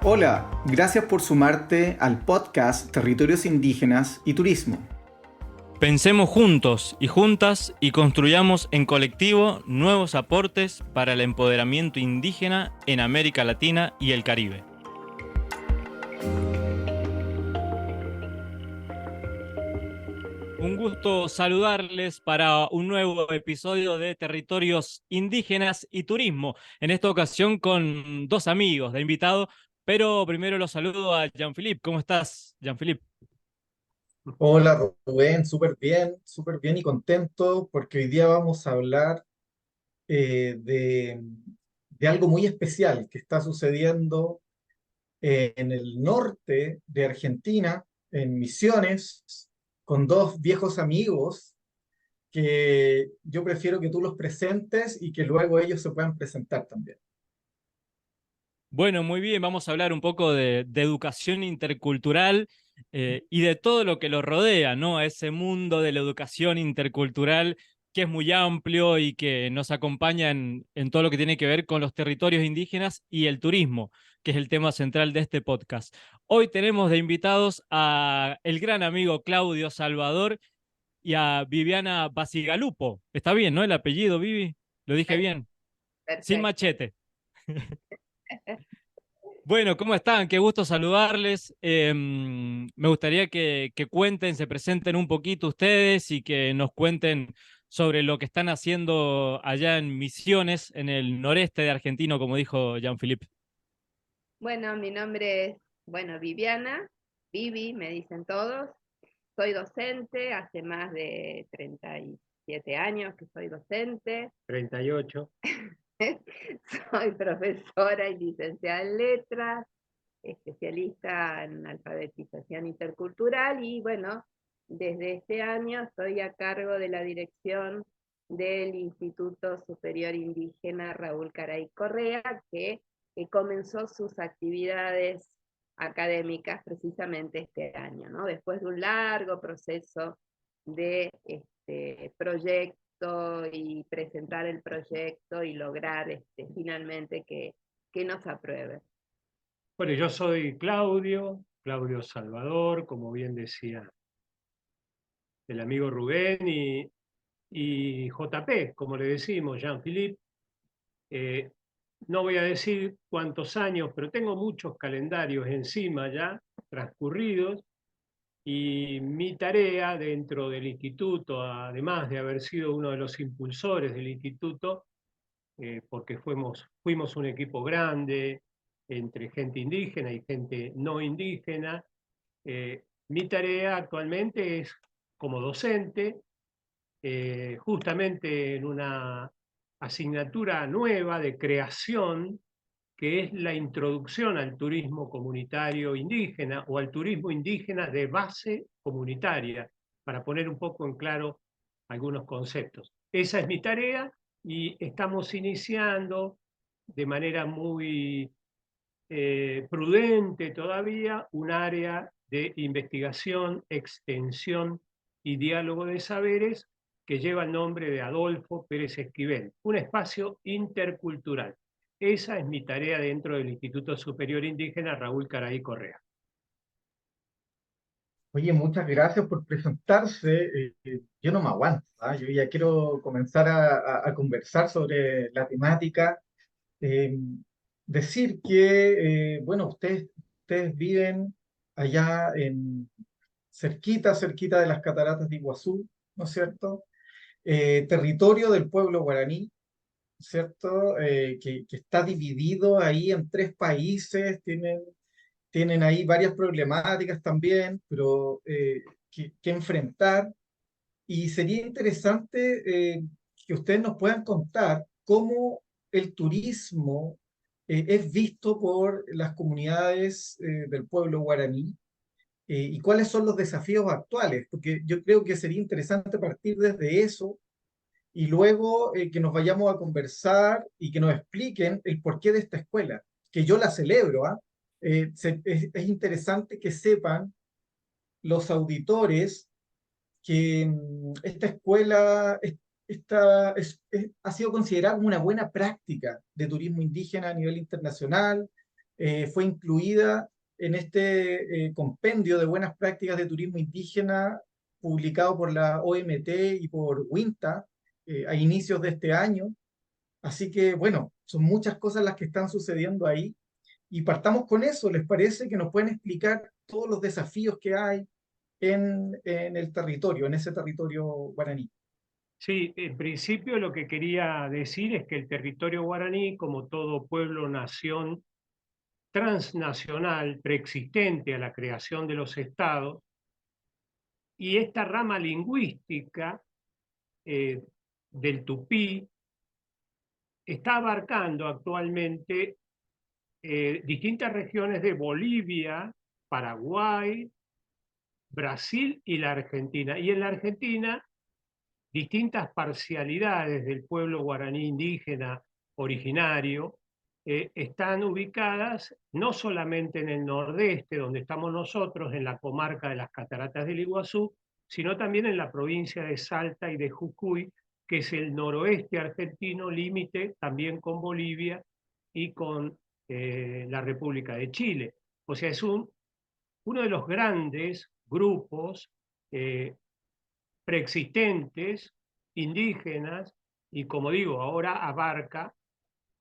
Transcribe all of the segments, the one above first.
Hola, gracias por sumarte al podcast Territorios Indígenas y Turismo. Pensemos juntos y juntas y construyamos en colectivo nuevos aportes para el empoderamiento indígena en América Latina y el Caribe. Un gusto saludarles para un nuevo episodio de Territorios Indígenas y Turismo. En esta ocasión con dos amigos de invitado, pero primero los saludo a Jean-Philippe. ¿Cómo estás, Jean-Philippe? Hola Rubén, súper bien y contento porque hoy día vamos a hablar de algo muy especial que está sucediendo en el norte de Argentina, en Misiones, con dos viejos amigos que yo prefiero que tú los presentes y que luego ellos se puedan presentar también. Bueno, muy bien, vamos a hablar un poco de educación intercultural y de todo lo que lo rodea, ¿no? A ese mundo de la educación intercultural que es muy amplio y que nos acompaña en todo lo que tiene que ver con los territorios indígenas y el turismo, que es el tema central de este podcast. Hoy tenemos de invitados a el gran amigo Claudio Salvador y a Viviana Basigalupo. Está bien, ¿no? El apellido, Vivi. Lo dije bien. Sin Perfecto. machete. Bueno, ¿cómo están? Qué gusto saludarles. Me gustaría que cuenten, se presenten un poquito ustedes y que nos cuenten sobre lo que están haciendo allá en Misiones, en el noreste de Argentina, como dijo Jean-Philippe. Bueno, mi nombre es, Viviana, Vivi, me dicen todos. Soy docente, hace más de 37 años que soy docente. 38. Soy profesora y licenciada en letras, especialista en alfabetización intercultural y bueno, desde este año estoy a cargo de la dirección del Instituto Superior Indígena Raúl Caray Correa, que comenzó sus actividades académicas precisamente este año, ¿no? Después de un largo proceso de proyecto y presentar el proyecto y lograr finalmente que nos apruebe. Bueno, yo soy Claudio Salvador, como bien decía el amigo Rubén, y JP, como le decimos, Jean-Philippe. Eh, no voy a decir cuántos años, pero tengo muchos calendarios encima ya transcurridos, y mi tarea dentro del instituto, además de haber sido uno de los impulsores del instituto, porque fuimos un equipo grande entre gente indígena y gente no indígena. Mi tarea actualmente es como docente, justamente en una asignatura nueva de creación, que es la introducción al turismo comunitario indígena o al turismo indígena de base comunitaria, para poner un poco en claro algunos conceptos. Esa es mi tarea y estamos iniciando de manera muy prudente todavía un área de investigación, extensión y diálogo de saberes que lleva el nombre de Adolfo Pérez Esquivel, un espacio intercultural. Esa es mi tarea dentro del Instituto Superior Indígena Raúl Caray Correa. Oye, muchas gracias por presentarse. Yo no me aguanto, ¿ah? Yo ya quiero comenzar a conversar sobre la temática. Eh, Decir que, bueno, ustedes viven allá cerquita de las cataratas de Iguazú, ¿no es cierto? Territorio del pueblo guaraní, ¿cierto? Que está dividido ahí en tres países, tienen ahí varias problemáticas también, pero que enfrentar. Y sería interesante que ustedes nos puedan contar cómo el turismo es visto por las comunidades del pueblo guaraní y cuáles son los desafíos actuales, porque yo creo que sería interesante partir desde eso y luego que nos vayamos a conversar y que nos expliquen el porqué de esta escuela, que yo la celebro, ¿ah? Es interesante que sepan los auditores que esta escuela ha sido considerada como una buena práctica de turismo indígena a nivel internacional. fue incluida en este compendio de buenas prácticas de turismo indígena publicado por la OMT y por WINTA a inicios de este año. Así que, bueno, son muchas cosas las que están sucediendo ahí. Y partamos con eso. ¿Les parece que nos pueden explicar todos los desafíos que hay en el territorio, en ese territorio guaraní? Sí, en principio lo que quería decir es que el territorio guaraní, como todo pueblo, nación transnacional preexistente a la creación de los estados, y esta rama lingüística eh, del tupí está abarcando actualmente distintas regiones de Bolivia, Paraguay, Brasil y la Argentina. Y en la Argentina, distintas parcialidades del pueblo guaraní indígena originario están ubicadas no solamente en el nordeste, donde estamos nosotros, en la comarca de las Cataratas del Iguazú, sino también en la provincia de Salta y de Jujuy, que es el noroeste argentino, límite también con Bolivia y con la República de Chile. O sea, es uno de los grandes grupos preexistentes, indígenas, y como digo, ahora abarca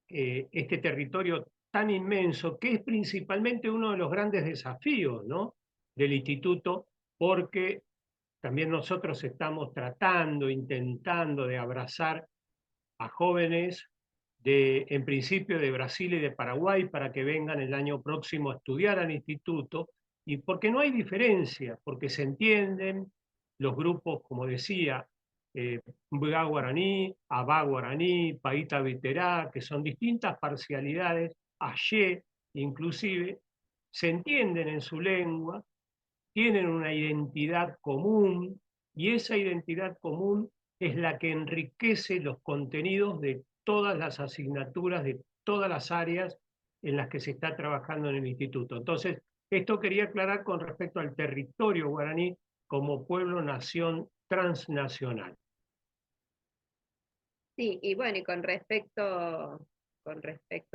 este territorio tan inmenso que es principalmente uno de los grandes desafíos, ¿no?, del instituto, porque también nosotros estamos tratando, intentando de abrazar a jóvenes en principio de Brasil y de Paraguay para que vengan el año próximo a estudiar al instituto, y porque no hay diferencia, porque se entienden los grupos, como decía, Mbga guaraní, Abá guaraní, Paita Viterá, que son distintas parcialidades, Ayé inclusive, se entienden en su lengua, tienen una identidad común, y esa identidad común es la que enriquece los contenidos de todas las asignaturas, de todas las áreas en las que se está trabajando en el instituto. Entonces, esto quería aclarar con respecto al territorio guaraní como pueblo-nación transnacional. Sí, y bueno, y con respecto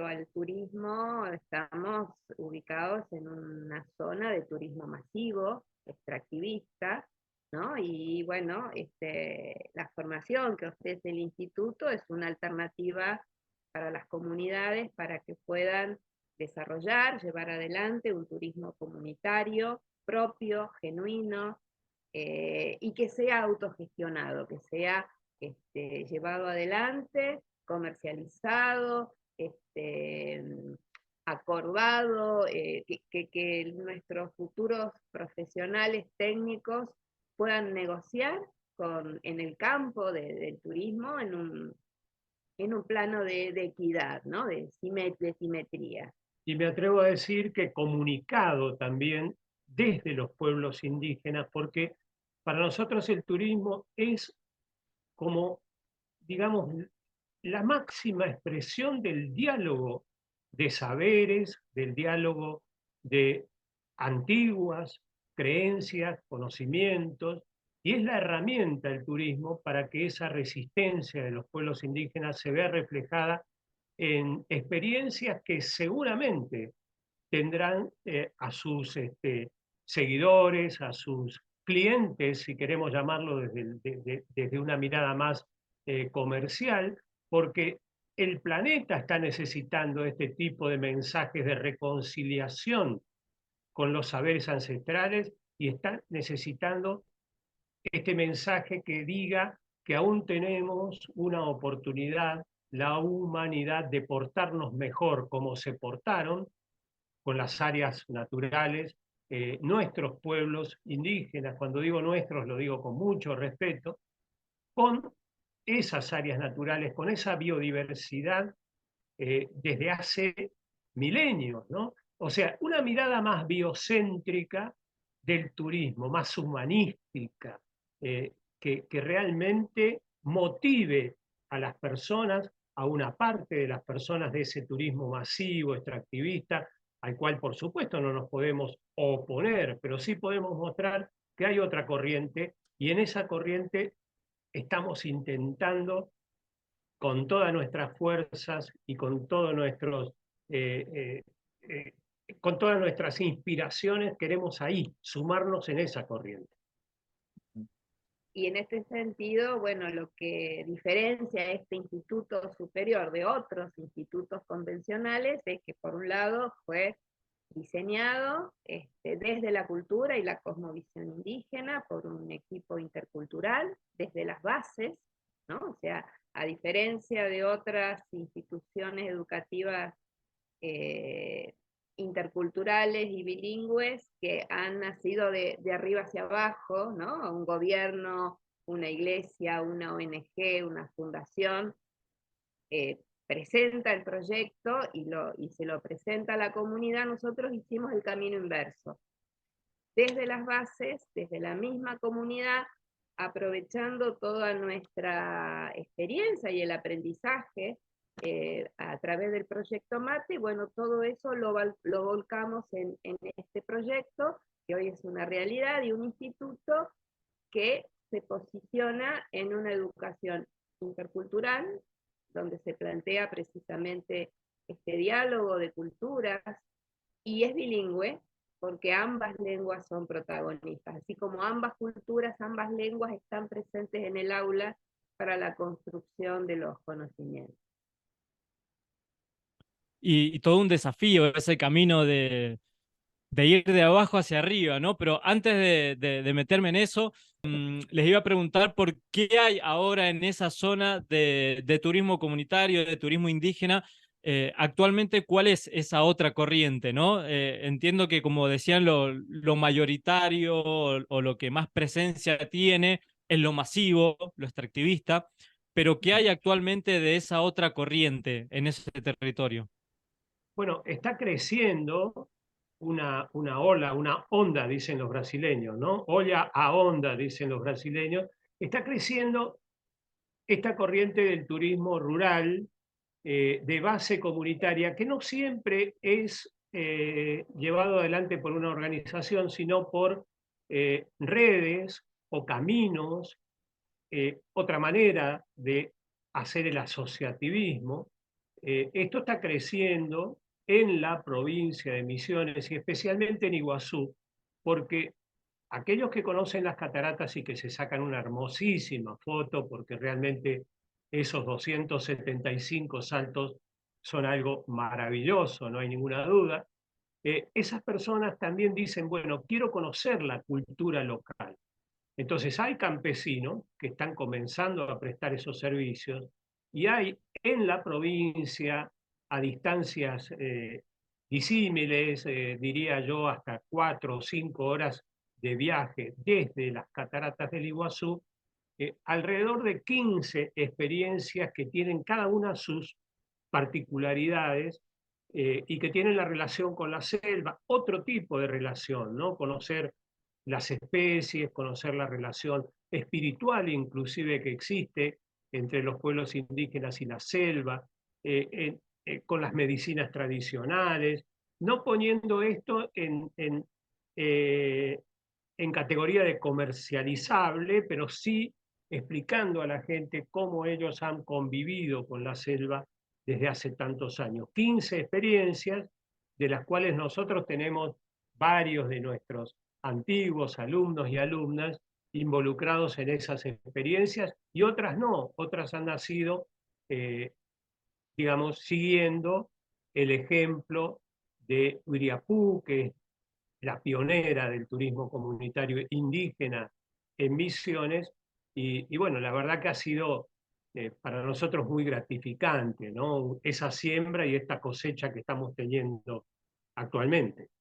al turismo, estamos ubicados en una zona de turismo masivo, extractivista, ¿no? Y bueno, la formación que ofrece el instituto es una alternativa para las comunidades para que puedan desarrollar, llevar adelante un turismo comunitario, propio, genuino, y que sea autogestionado, que sea llevado adelante, comercializado, acordado, que nuestros futuros profesionales técnicos puedan negociar en el campo del turismo en un plano de equidad, ¿no? de simetría. Y me atrevo a decir que comunicado también desde los pueblos indígenas, porque para nosotros el turismo es como, digamos, la máxima expresión del diálogo de saberes, del diálogo de antiguas creencias, conocimientos, y es la herramienta el turismo para que esa resistencia de los pueblos indígenas se vea reflejada en experiencias que seguramente tendrán a sus seguidores, a sus clientes, si queremos llamarlo desde una mirada más comercial, porque el planeta está necesitando este tipo de mensajes de reconciliación con los saberes ancestrales, y está necesitando este mensaje que diga que aún tenemos una oportunidad, la humanidad, de portarnos mejor como se portaron con las áreas naturales, nuestros pueblos indígenas. Cuando digo nuestros, lo digo con mucho respeto, con esas áreas naturales, con esa biodiversidad desde hace milenios, ¿no? O sea, una mirada más biocéntrica del turismo, más humanística, que realmente motive a las personas, a una parte de las personas de ese turismo masivo, extractivista, al cual por supuesto no nos podemos oponer, pero sí podemos mostrar que hay otra corriente, y en esa corriente estamos intentando con todas nuestras fuerzas y con todos nuestros con todas nuestras inspiraciones queremos ahí, sumarnos en esa corriente. Y en este sentido, bueno, lo que diferencia a este instituto superior de otros institutos convencionales es que por un lado fue diseñado desde la cultura y la cosmovisión indígena por un equipo intercultural, desde las bases, ¿no? O sea, a diferencia de otras instituciones educativas interculturales y bilingües que han nacido de arriba hacia abajo, ¿no? Un gobierno, una iglesia, una ONG, una fundación, presenta el proyecto y se lo presenta a la comunidad. Nosotros hicimos el camino inverso. Desde las bases, desde la misma comunidad, aprovechando toda nuestra experiencia y el aprendizaje a través del proyecto MATE, bueno, todo eso lo volcamos en este proyecto, que hoy es una realidad, y un instituto que se posiciona en una educación intercultural, donde se plantea precisamente este diálogo de culturas, y es bilingüe, porque ambas lenguas son protagonistas, así como ambas culturas, ambas lenguas están presentes en el aula para la construcción de los conocimientos. Y todo un desafío ese camino de ir de abajo hacia arriba, ¿no? Pero antes de meterme en eso, les iba a preguntar por qué hay ahora en esa zona de turismo comunitario, de turismo indígena, actualmente cuál es esa otra corriente, ¿no? Entiendo que, como decían, lo mayoritario o lo que más presencia tiene es lo masivo, lo extractivista, pero ¿qué hay actualmente de esa otra corriente en ese territorio? Bueno, está creciendo una ola, una onda, dicen los brasileños, ¿no? Olla a onda, dicen los brasileños. Está creciendo esta corriente del turismo rural de base comunitaria, que no siempre es llevado adelante por una organización, sino por redes o caminos, otra manera de hacer el asociativismo. Esto está creciendo en la provincia de Misiones y especialmente en Iguazú, porque aquellos que conocen las cataratas y que se sacan una hermosísima foto, porque realmente esos 275 saltos son algo maravilloso, no hay ninguna duda, esas personas también dicen, bueno, quiero conocer la cultura local. Entonces hay campesinos que están comenzando a prestar esos servicios y hay en la provincia, a distancias disímiles, diría yo, hasta 4 o 5 horas de viaje desde las cataratas del Iguazú, alrededor de 15 experiencias que tienen cada una sus particularidades y que tienen la relación con la selva, otro tipo de relación, ¿no? Conocer las especies, conocer la relación espiritual inclusive que existe entre los pueblos indígenas y la selva, con las medicinas tradicionales, no poniendo esto en categoría de comercializable, pero sí explicando a la gente cómo ellos han convivido con la selva desde hace tantos años. 15 experiencias, de las cuales nosotros tenemos varios de nuestros antiguos alumnos y alumnas involucrados en esas experiencias, y otras no, otras han nacido, digamos, siguiendo el ejemplo de Uiriapú, que es la pionera del turismo comunitario indígena en Misiones, y bueno, la verdad que ha sido para nosotros muy gratificante, ¿no? Esa siembra y esta cosecha que estamos teniendo actualmente.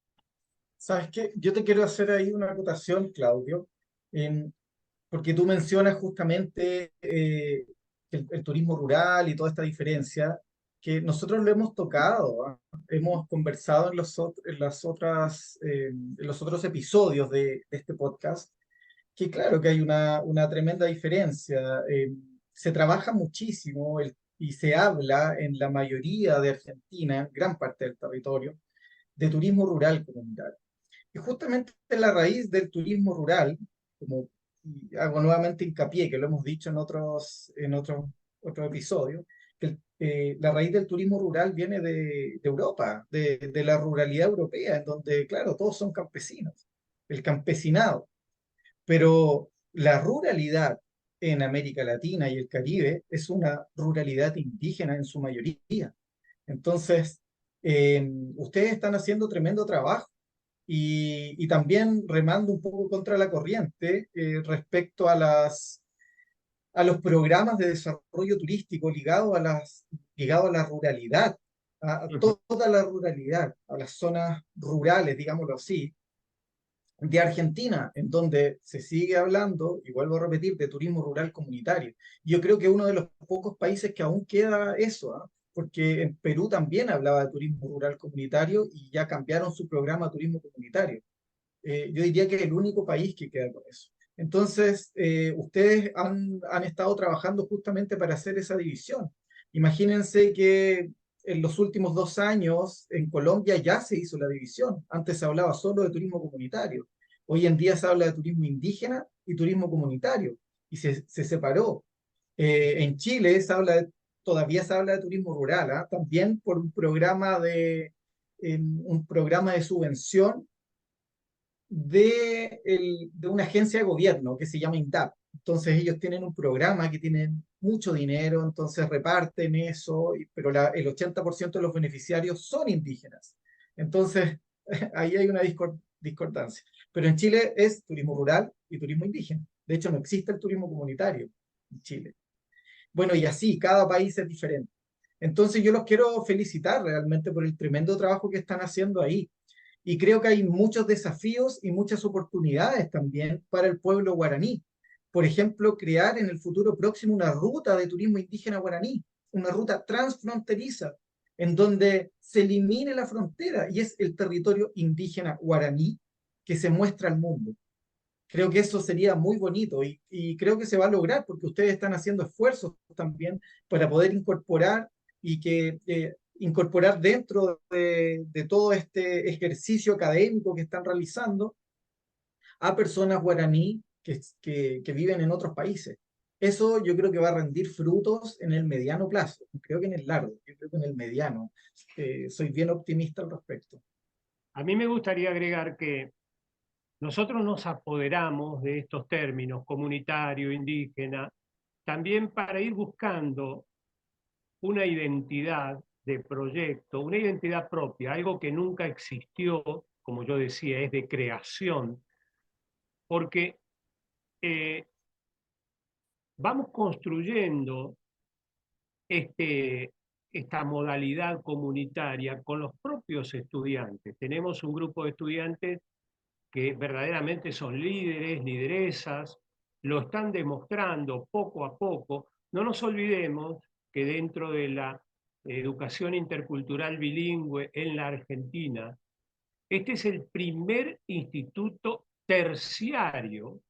¿Sabes qué? Yo te quiero hacer ahí una acotación, Claudio, porque tú mencionas justamente el turismo rural y toda esta diferencia que nosotros lo hemos tocado, ¿ah? Hemos conversado en los otros episodios de este podcast, que claro que hay una tremenda diferencia. Se trabaja muchísimo y se habla en la mayoría de Argentina, en gran parte del territorio, de turismo rural comunitario. Y justamente la raíz del turismo rural, como y hago nuevamente hincapié, que lo hemos dicho en otros episodios, que la raíz del turismo rural viene de Europa, de la ruralidad europea, en donde, claro, todos son campesinos, el campesinado. Pero la ruralidad en América Latina y el Caribe es una ruralidad indígena en su mayoría. Entonces, ustedes están haciendo tremendo trabajo y también remando un poco contra la corriente respecto a los programas de desarrollo turístico ligado a la ruralidad, a toda la ruralidad, a las zonas rurales, digámoslo así, de Argentina, en donde se sigue hablando, y vuelvo a repetir, de turismo rural comunitario. Yo creo que uno de los pocos países que aún queda eso, ¿ah? Porque en Perú también hablaba de turismo rural comunitario y ya cambiaron su programa a turismo comunitario. Yo diría que es el único país que queda con eso. Entonces, ustedes han estado trabajando justamente para hacer esa división. Imagínense que en los últimos 2 años en Colombia ya se hizo la división. Antes se hablaba solo de turismo comunitario. Hoy en día se habla de turismo indígena y turismo comunitario y se separó. En Chile todavía se habla de turismo rural, ¿ah? También por un programa de subvención de una agencia de gobierno que se llama INDAP. Entonces ellos tienen un programa que tienen mucho dinero, entonces reparten eso, pero el 80% de los beneficiarios son indígenas. Entonces ahí hay una discordancia. Pero en Chile es turismo rural y turismo indígena. De hecho, no existe el turismo comunitario en Chile. Bueno, y así, cada país es diferente. Entonces yo los quiero felicitar realmente por el tremendo trabajo que están haciendo ahí. Y creo que hay muchos desafíos y muchas oportunidades también para el pueblo guaraní. Por ejemplo, crear en el futuro próximo una ruta de turismo indígena guaraní, una ruta transfronteriza, en donde se elimine la frontera y es el territorio indígena guaraní que se muestra al mundo. Creo que eso sería muy bonito y creo que se va a lograr porque ustedes están haciendo esfuerzos también para poder incorporar y que incorporar dentro de todo este ejercicio académico que están realizando a personas guaraní que viven en otros países. Eso yo creo que va a rendir frutos en el mediano plazo, creo que en el largo, yo creo que en el mediano. Soy bien optimista al respecto. A mí me gustaría agregar que nosotros nos apoderamos de estos términos, comunitario, indígena, también para ir buscando una identidad de proyecto, una identidad propia, algo que nunca existió, como yo decía, es de creación, porque eh, vamos construyendo esta modalidad comunitaria con los propios estudiantes. Tenemos un grupo de estudiantes que verdaderamente son líderes, lideresas, lo están demostrando poco a poco. No nos olvidemos que dentro de la educación intercultural bilingüe en la Argentina, este es el primer instituto terciario,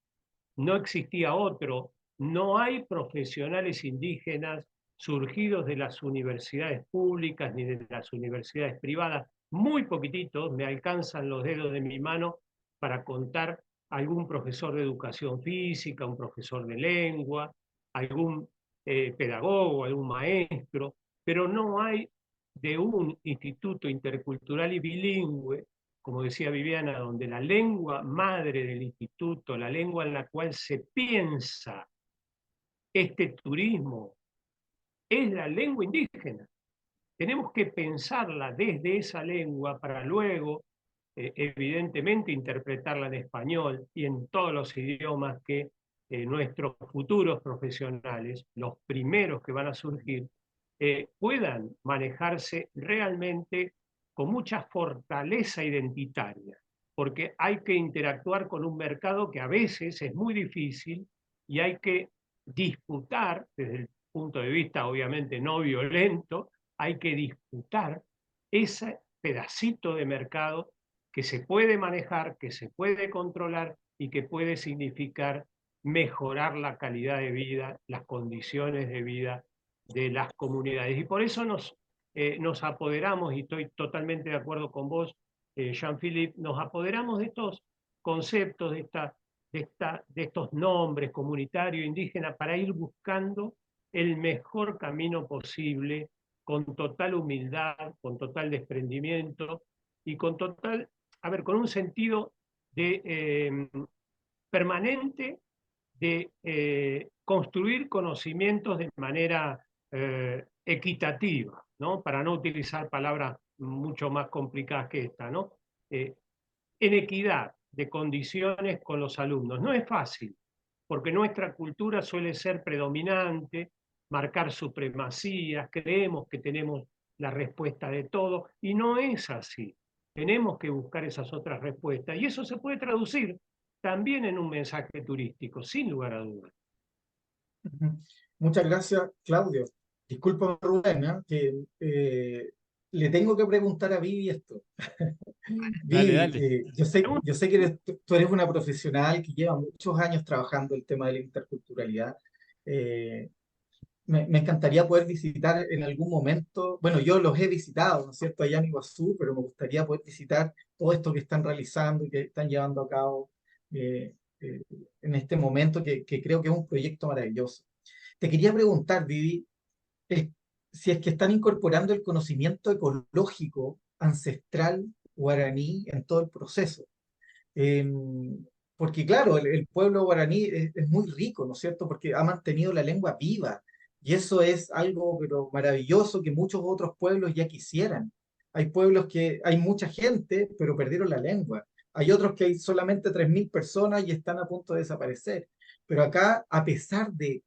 no existía otro, no hay profesionales indígenas surgidos de las universidades públicas ni de las universidades privadas, muy poquititos, me alcanzan los dedos de mi mano para contar algún profesor de educación física, un profesor de lengua, algún pedagogo, algún maestro, pero no hay de un instituto intercultural y bilingüe, como decía Viviana, donde la lengua madre del instituto, la lengua en la cual se piensa este turismo, es la lengua indígena. Tenemos que pensarla desde esa lengua para luego, evidentemente, interpretarla en español y en todos los idiomas que nuestros futuros profesionales, los primeros que van a surgir, puedan manejarse realmente con mucha fortaleza identitaria, porque hay que interactuar con un mercado que a veces es muy difícil y hay que disputar desde el punto de vista obviamente no violento, hay que disputar ese pedacito de mercado que se puede manejar, que se puede controlar y que puede significar mejorar la calidad de vida, las condiciones de vida de las comunidades. Y por eso nos apoderamos, y estoy totalmente de acuerdo con vos, Jean-Philippe, nos apoderamos de estos conceptos, de estos nombres comunitario, indígena, para ir buscando el mejor camino posible, con total humildad, con total desprendimiento y con total, a ver, con un sentido de permanente de construir conocimientos de manera equitativa, ¿no? Para no utilizar palabras mucho más complicadas que esta, ¿no? En equidad de condiciones con los alumnos. No es fácil, porque nuestra cultura suele ser predominante, marcar supremacías, creemos que tenemos la respuesta de todo, y no es así. Tenemos que buscar esas otras respuestas, y eso se puede traducir también en un mensaje turístico, sin lugar a dudas. Ujú. Muchas gracias, Claudio. Disculpa, Rubén, ¿eh? Que le tengo que preguntar a Vivi esto. Dale, Vivi, dale. yo sé que tú eres una profesional que lleva muchos años trabajando el tema de la interculturalidad. Eh, me encantaría poder visitar en algún momento, bueno, yo los he visitado, ¿no es cierto?, allá en Iguazú, pero me gustaría poder visitar todo esto que están realizando y que están llevando a cabo eh, eh, en este momento, que creo que es un proyecto maravilloso. Te quería preguntar, Vivi, el- si es que están incorporando el conocimiento ecológico ancestral guaraní en todo el proceso. Eh, Porque claro, el pueblo guaraní es muy rico, ¿no es cierto? Porque ha mantenido la lengua viva y eso es algo pero maravilloso que muchos otros pueblos ya quisieran. Hay pueblos que hay mucha gente, pero perdieron la lengua. Hay otros que hay solamente 3.000 personas y están a punto de desaparecer. Pero acá, a pesar de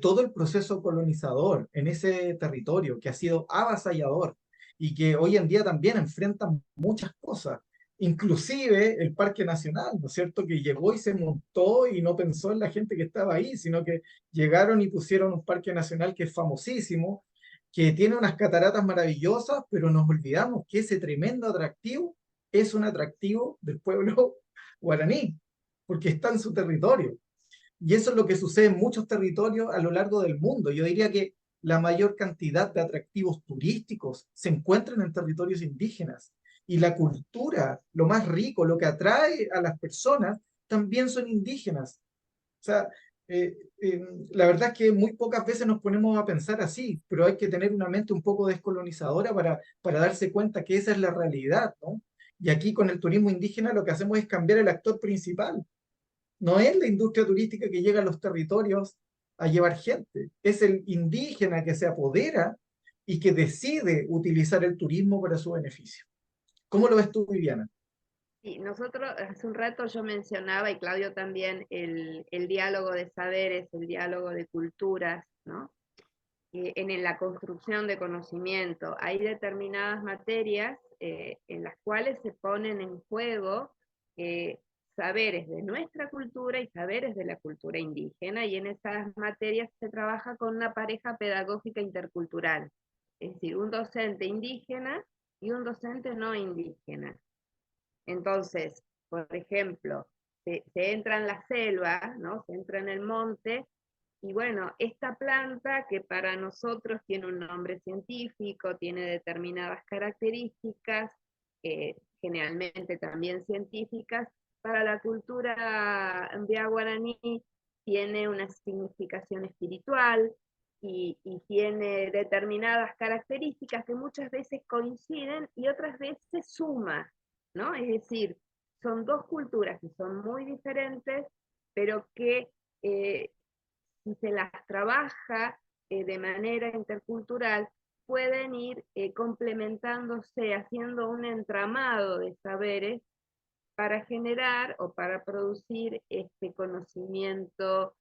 todo el proceso colonizador en ese territorio que ha sido avasallador y que hoy en día también enfrenta muchas cosas, inclusive el Parque Nacional, ¿no es cierto?, que llegó y se montó y no pensó en la gente que estaba ahí, sino que llegaron y pusieron un Parque Nacional que es famosísimo, que tiene unas cataratas maravillosas, pero nos olvidamos que ese tremendo atractivo es un atractivo del pueblo guaraní, porque está en su territorio. Y eso es lo que sucede en muchos territorios a lo largo del mundo. Yo diría que la mayor cantidad de atractivos turísticos se encuentran en territorios indígenas. Y la cultura, lo más rico, lo que atrae a las personas, también son indígenas. O sea, eh, eh, la verdad es que muy pocas veces nos ponemos a pensar así, pero hay que tener una mente un poco descolonizadora para darse cuenta que esa es la realidad, ¿no? Y aquí con el turismo indígena lo que hacemos es cambiar el actor principal. No es la industria turística que llega a los territorios a llevar gente, es el indígena que se apodera y que decide utilizar el turismo para su beneficio. ¿Cómo lo ves tú, Viviana? Sí, nosotros hace un rato yo mencionaba, y Claudio también, el diálogo de saberes, el diálogo de culturas, ¿no? En la construcción de conocimiento. Hay determinadas materias en las cuales se ponen en juego eh, saberes de nuestra cultura y saberes de la cultura indígena, y en esas materias se trabaja con una pareja pedagógica intercultural, es decir, un docente indígena y un docente no indígena. Entonces, por ejemplo, se entra en la selva, ¿no? Se entra en el monte, y bueno, esta planta que para nosotros tiene un nombre científico, tiene determinadas características, generalmente también científicas, para la cultura de guaraní tiene una significación espiritual y tiene determinadas características que muchas veces coinciden y otras veces suman, ¿no? Es decir, son dos culturas que son muy diferentes, pero que si se las trabaja de manera intercultural, pueden ir complementándose, haciendo un entramado de saberes para generar o para producir este conocimiento,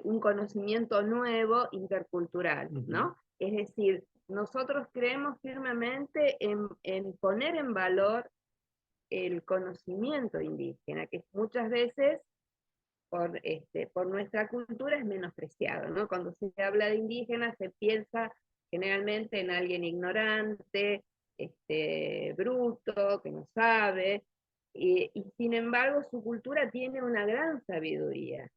un conocimiento nuevo intercultural, ¿no? Es decir, nosotros creemos firmemente en poner en valor el conocimiento indígena, que muchas veces por nuestra cultura es menospreciado, ¿no? Cuando se habla de indígenas se piensa generalmente en alguien ignorante, bruto, que no sabe, y sin embargo su cultura tiene una gran sabiduría,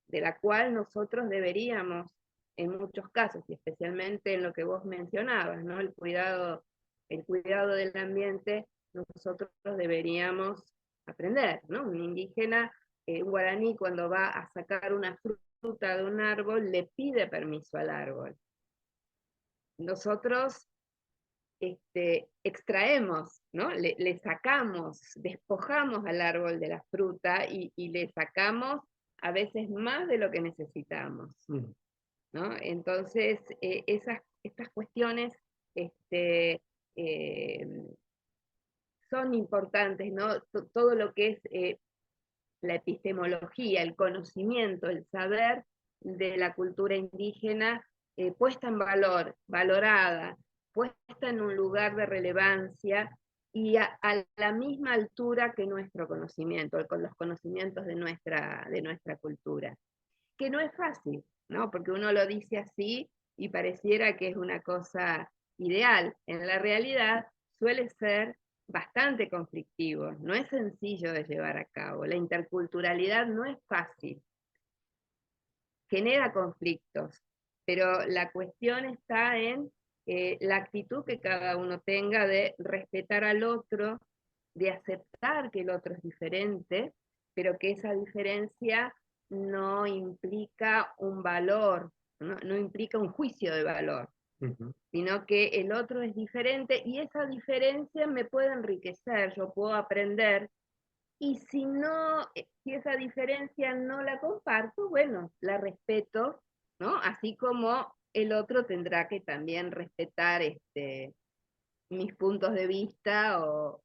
de la cual nosotros deberíamos, en muchos casos, y especialmente en lo que vos mencionabas, ¿no? El cuidado del ambiente, nosotros deberíamos aprender, ¿no? Un indígena, un guaraní, cuando va a sacar una fruta de un árbol le pide permiso al árbol. Nosotros extraemos, ¿no? Le sacamos, despojamos al árbol de la fruta y le sacamos a veces más de lo que necesitamos, ¿no? Entonces, estas cuestiones son importantes, ¿no? Todo lo que es la epistemología, el conocimiento, el saber de la cultura indígena puesta en valor, valorada, puesta en un lugar de relevancia y a la misma altura que nuestro conocimiento, con los conocimientos de nuestra cultura. Que no es fácil, ¿no? Porque uno lo dice así y pareciera que es una cosa ideal. En la realidad suele ser bastante conflictivo, no es sencillo de llevar a cabo. La interculturalidad no es fácil, genera conflictos, pero la cuestión está en la actitud que cada uno tenga de respetar al otro, de aceptar que el otro es diferente, pero que esa diferencia no implica un valor, no implica un juicio de valor, sino que el otro es diferente y esa diferencia me puede enriquecer, yo puedo aprender, y si esa diferencia no la comparto, bueno, la respeto, ¿no? Así como el otro tendrá que también respetar mis puntos de vista o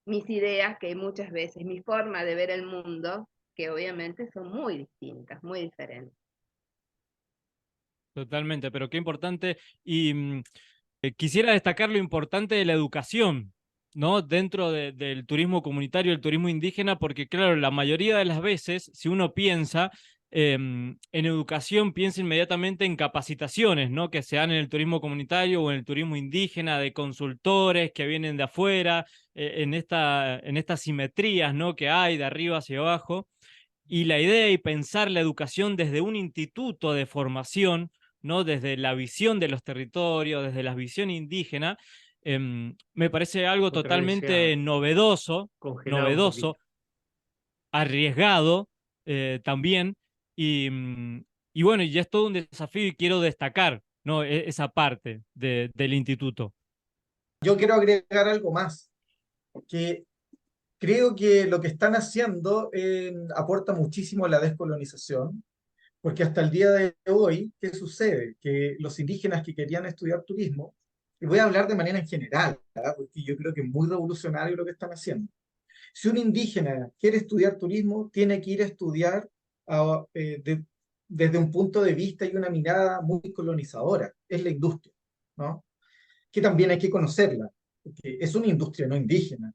mis ideas, que muchas veces, mi forma de ver el mundo, que obviamente son muy distintas, muy diferentes. Totalmente, pero qué importante. Y quisiera destacar lo importante de la educación, ¿no? Dentro del turismo comunitario, el turismo indígena, porque claro, la mayoría de las veces, si uno piensa en educación, piensa inmediatamente en capacitaciones, ¿no? Que se dan en el turismo comunitario o en el turismo indígena, de consultores que vienen de afuera, en estas simetrías, ¿no? Que hay de arriba hacia abajo. Y la idea y pensar la educación desde un instituto de formación, ¿no? Desde la visión de los territorios, desde la visión indígena, me parece algo Otra vez se totalmente ha novedoso, congelado un poquito. arriesgado también, y bueno, y es todo un desafío y quiero destacar, ¿no? Esa parte del instituto. Yo quiero agregar algo más, que creo que lo que están haciendo aporta muchísimo a la descolonización, porque hasta el día de hoy, ¿qué sucede? Que los indígenas que querían estudiar turismo, y voy a hablar de manera en general, ¿verdad? Porque yo creo que es muy revolucionario lo que están haciendo. Si un indígena quiere estudiar turismo, tiene que ir a estudiar desde un punto de vista y una mirada muy colonizadora, es la industria, ¿no? Que también hay que conocerla, porque es una industria no indígena,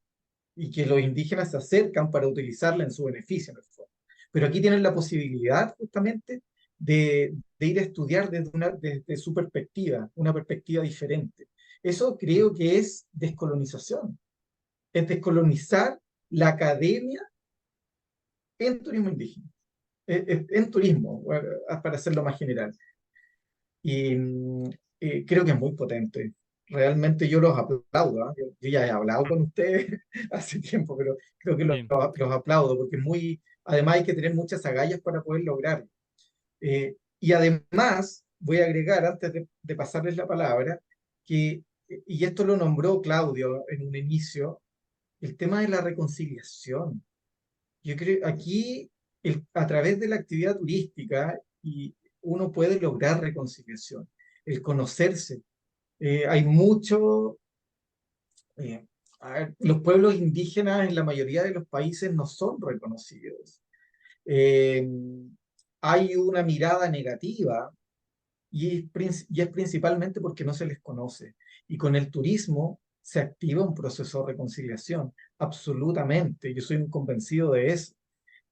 y que los indígenas se acercan para utilizarla en su beneficio, en el fondo. Pero aquí tienen la posibilidad justamente de ir a estudiar desde su perspectiva, una perspectiva diferente. Eso creo que es descolonización, es descolonizar la academia en turismo indígena, en turismo, bueno, para hacerlo más general. Y creo que es muy potente. Realmente yo los aplaudo, ¿ah? Yo ya he hablado con ustedes hace tiempo, pero creo que Sí. los aplaudo porque es muy, además hay que tener muchas agallas para poder lograrlo. Y además, voy a agregar, antes de pasarles la palabra, que, y esto lo nombró Claudio en un inicio, el tema de la reconciliación. Yo creo aquí, a través de la actividad turística, y uno puede lograr reconciliación, el conocerse. Hay mucho, a ver, los pueblos indígenas en la mayoría de los países no son reconocidos. Eh, Hay una mirada negativa y es principalmente porque no se les conoce. Y con el turismo se activa un proceso de reconciliación, absolutamente. Yo soy un convencido de eso.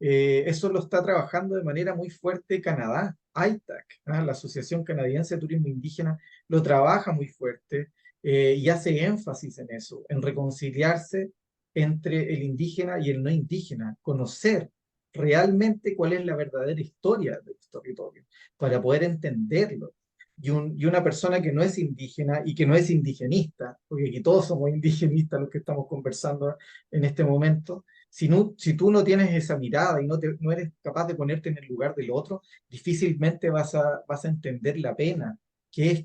Eso lo está trabajando de manera muy fuerte Canadá, ITAC, ¿ah? La Asociación Canadiense de Turismo Indígena lo trabaja muy fuerte y hace énfasis en eso, en reconciliarse entre el indígena y el no indígena, conocer realmente cuál es la verdadera historia de los territorios para poder entenderlo. Y una persona que no es indígena y que no es indigenista, porque aquí todos somos indigenistas los que estamos conversando en este momento, Si tú no tienes esa mirada y no eres capaz de ponerte en el lugar del otro, difícilmente vas a entender la pena, que es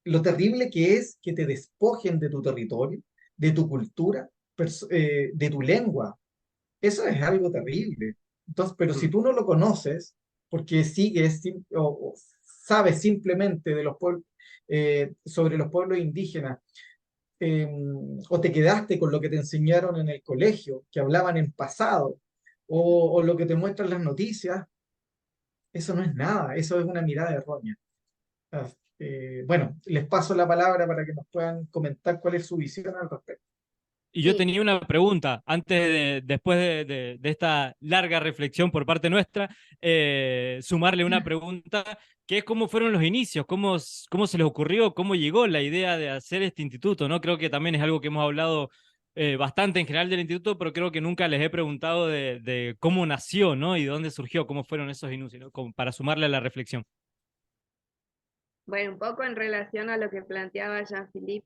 lo terrible que es que te despojen de tu territorio, de tu cultura, de tu lengua. Eso es algo terrible. Entonces, pero si Mm. tú no lo conoces, porque o sabes simplemente sobre los pueblos indígenas, eh, o te quedaste con lo que te enseñaron en el colegio, que hablaban en pasado, o lo que te muestran las noticias, eso no es nada, eso es una mirada errónea. Ah, bueno, les paso la palabra para que nos puedan comentar cuál es su visión al respecto. Y yo Sí, tenía una pregunta, después de esta larga reflexión por parte nuestra, sumarle una pregunta, que es cómo fueron los inicios, cómo se les ocurrió, cómo llegó la idea de hacer este instituto, ¿no? Creo que también es algo que hemos hablado bastante en general del instituto, pero creo que nunca les he preguntado de cómo nació, ¿no? Y de dónde surgió, cómo fueron esos inicios, ¿no? Como para sumarle a la reflexión. bueno, un poco en relación a lo que planteaba Jean-Philippe,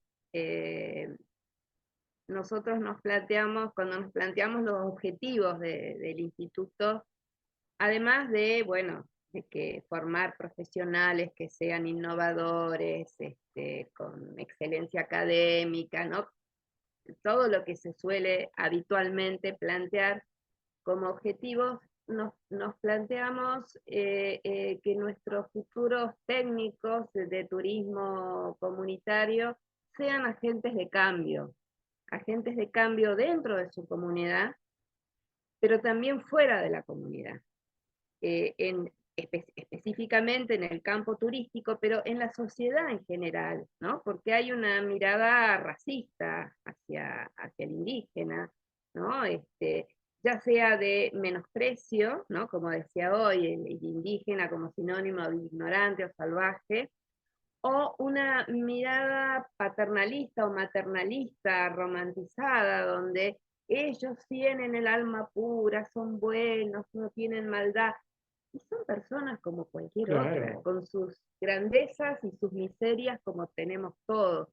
nosotros cuando nos planteamos los objetivos del instituto, además de, bueno, de que formar profesionales que sean innovadores, con excelencia académica, ¿no? Todo lo que se suele habitualmente plantear como objetivos, nos planteamos que nuestros futuros técnicos de turismo comunitario sean agentes de cambio dentro de su comunidad, pero también fuera de la comunidad. Específicamente en el campo turístico, pero en la sociedad en general, ¿no? Porque hay una mirada racista hacia el indígena, ¿no? Ya sea de menosprecio, ¿no? Como decía hoy, el indígena como sinónimo de ignorante o salvaje, o una mirada paternalista o maternalista romantizada, donde ellos tienen el alma pura, son buenos, no tienen maldad, y son personas como cualquier otra, Claro. con sus grandezas y sus miserias como tenemos todos,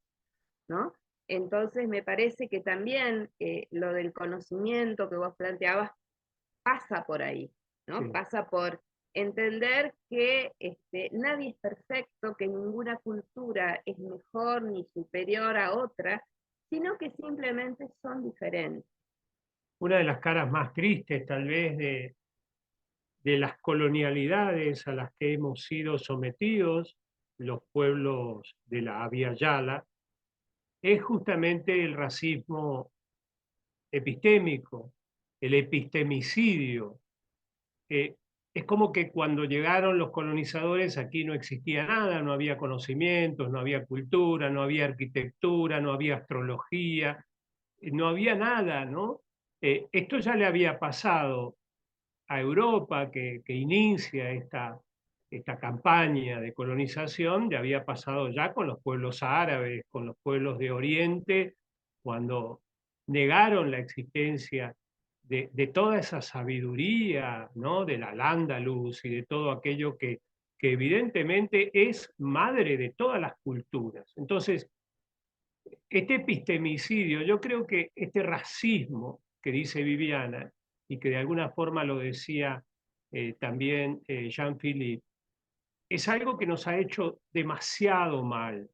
¿no? Entonces me parece que también lo del conocimiento que vos planteabas pasa por ahí, ¿no? Sí. Pasa por entender que nadie es perfecto, que ninguna cultura es mejor ni superior a otra, sino que simplemente son diferentes. Una de las caras más tristes, tal vez, de las colonialidades a las que hemos sido sometidos, los pueblos de la Abya Yala, es justamente el racismo epistémico, el epistemicidio. Eh, es como que cuando llegaron los colonizadores aquí no existía nada, no había conocimientos, no había cultura, no había arquitectura, no había astrología, no había nada, ¿no? Esto ya le había pasado a Europa, que inicia esta campaña de colonización, ya había pasado ya con los pueblos árabes, con los pueblos de Oriente, cuando negaron la existencia de toda esa sabiduría, ¿no? Del Al-Ándalus y de todo aquello que evidentemente es madre de todas las culturas. Entonces, este epistemicidio, yo creo que este racismo que dice Viviana, y que de alguna forma lo decía también Jean-Philippe, es algo que nos ha hecho demasiado mal.